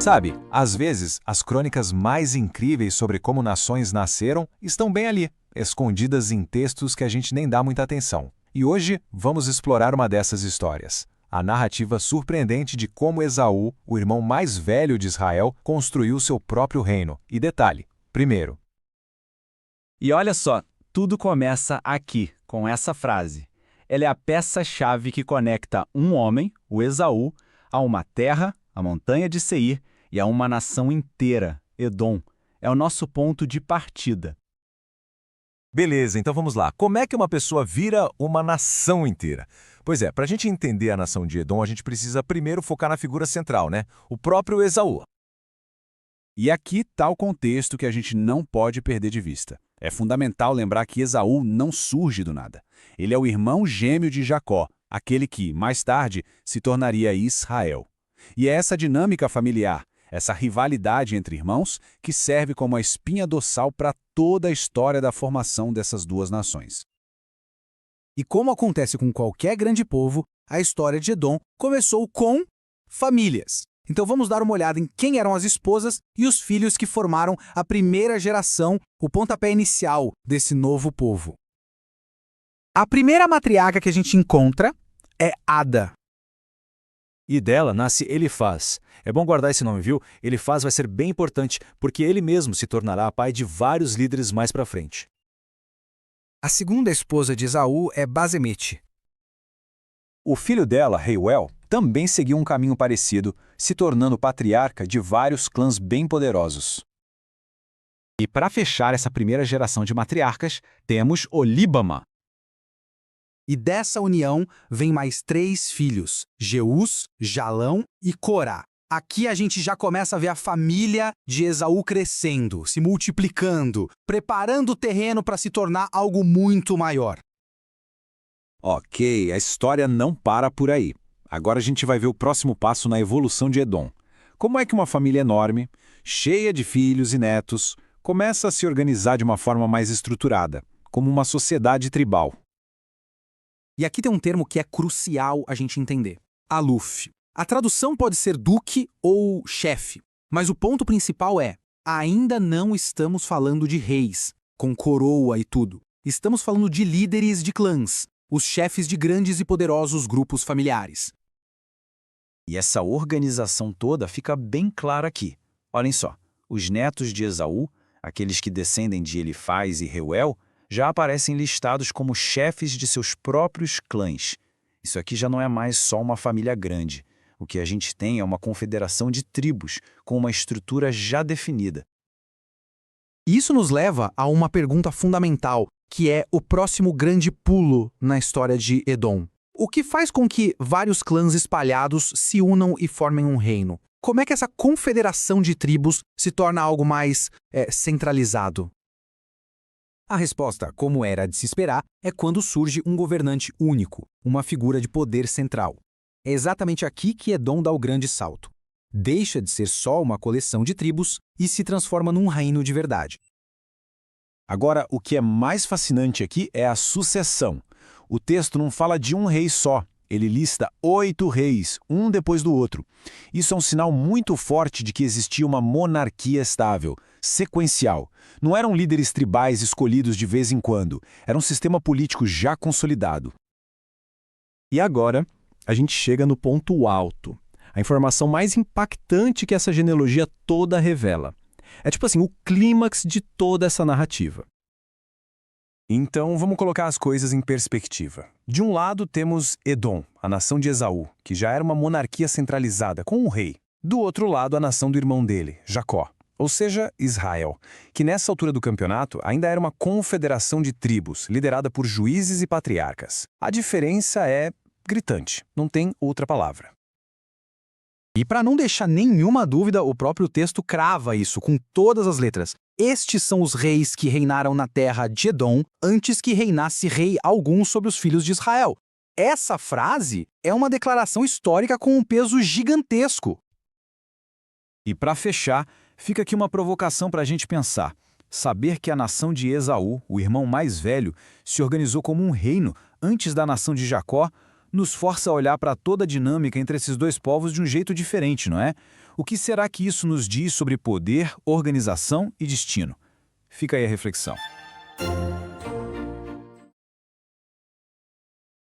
Sabe, às vezes, as crônicas mais incríveis sobre como nações nasceram estão bem ali, escondidas em textos que a gente nem dá muita atenção. E hoje vamos explorar uma dessas histórias. A narrativa surpreendente de como Esaú, o irmão mais velho de Israel, construiu seu próprio reino. E detalhe, primeiro. E olha só, tudo começa aqui, com essa frase. Ela é a peça-chave que conecta um homem, o Esaú, a uma terra, a montanha de Seir, e a uma nação inteira, Edom. É o nosso ponto de partida. Beleza, então vamos lá. Como é que uma pessoa vira uma nação inteira? Pois é, para a gente entender a nação de Edom, a gente precisa primeiro focar na figura central, né? O próprio Esaú. E aqui está o contexto que a gente não pode perder de vista. É fundamental lembrar que Esaú não surge do nada. Ele é o irmão gêmeo de Jacó, aquele que, mais tarde, se tornaria Israel. E é essa dinâmica familiar, essa rivalidade entre irmãos, que serve como a espinha dorsal para toda a história da formação dessas duas nações. E como acontece com qualquer grande povo, a história de Edom começou com famílias. Então vamos dar uma olhada em quem eram as esposas e os filhos que formaram a primeira geração, o pontapé inicial desse novo povo. A primeira matriarca que a gente encontra é Ada. E dela nasce Elifaz. É bom guardar esse nome, viu? Elifaz vai ser bem importante, porque ele mesmo se tornará pai de vários líderes mais pra frente. A segunda esposa de Esaú é Basemete. O filho dela, Reuel, também seguiu um caminho parecido, se tornando patriarca de vários clãs bem poderosos. E para fechar essa primeira geração de matriarcas, temos Olíbama. E dessa união vem mais 3 filhos, Jeús, Jalão e Corá. Aqui a gente já começa a ver a família de Esaú crescendo, se multiplicando, preparando o terreno para se tornar algo muito maior. Ok, a história não para por aí. Agora a gente vai ver o próximo passo na evolução de Edom. Como é que uma família enorme, cheia de filhos e netos, começa a se organizar de uma forma mais estruturada, como uma sociedade tribal? E aqui tem um termo que é crucial a gente entender. Aluf. A tradução pode ser duque ou chefe, mas o ponto principal é, ainda não estamos falando de reis, com coroa e tudo. Estamos falando de líderes de clãs, os chefes de grandes e poderosos grupos familiares. E essa organização toda fica bem clara aqui. Olhem só, os netos de Esaú, aqueles que descendem de Elifaz e Reuel, já aparecem listados como chefes de seus próprios clãs. Isso aqui já não é mais só uma família grande. O que a gente tem é uma confederação de tribos, com uma estrutura já definida. Isso nos leva a uma pergunta fundamental, que é o próximo grande pulo na história de Edom. O que faz com que vários clãs espalhados se unam e formem um reino? Como é que essa confederação de tribos se torna algo mais centralizado? A resposta, como era de se esperar, é quando surge um governante único, uma figura de poder central. É exatamente aqui que Edom dá o grande salto. Deixa de ser só uma coleção de tribos e se transforma num reino de verdade. Agora, o que é mais fascinante aqui é a sucessão. O texto não fala de um rei só, ele lista 8 reis, um depois do outro. Isso é um sinal muito forte de que existia uma monarquia estável, sequencial. Não eram líderes tribais escolhidos de vez em quando, era um sistema político já consolidado. E agora, a gente chega no ponto alto, a informação mais impactante que essa genealogia toda revela. É tipo assim, o clímax de toda essa narrativa. Então, vamos colocar as coisas em perspectiva. De um lado, temos Edom, a nação de Esaú, que já era uma monarquia centralizada, com um rei. Do outro lado, a nação do irmão dele, Jacó, ou seja, Israel, que nessa altura do campeonato ainda era uma confederação de tribos, liderada por juízes e patriarcas. A diferença é gritante, não tem outra palavra. E para não deixar nenhuma dúvida, o próprio texto crava isso com todas as letras. Estes são os reis que reinaram na terra de Edom antes que reinasse rei algum sobre os filhos de Israel. Essa frase é uma declaração histórica com um peso gigantesco. E para fechar, fica aqui uma provocação para a gente pensar. Saber que a nação de Esaú, o irmão mais velho, se organizou como um reino antes da nação de Jacó, nos força a olhar para toda a dinâmica entre esses dois povos de um jeito diferente, não é? O que será que isso nos diz sobre poder, organização e destino? Fica aí a reflexão.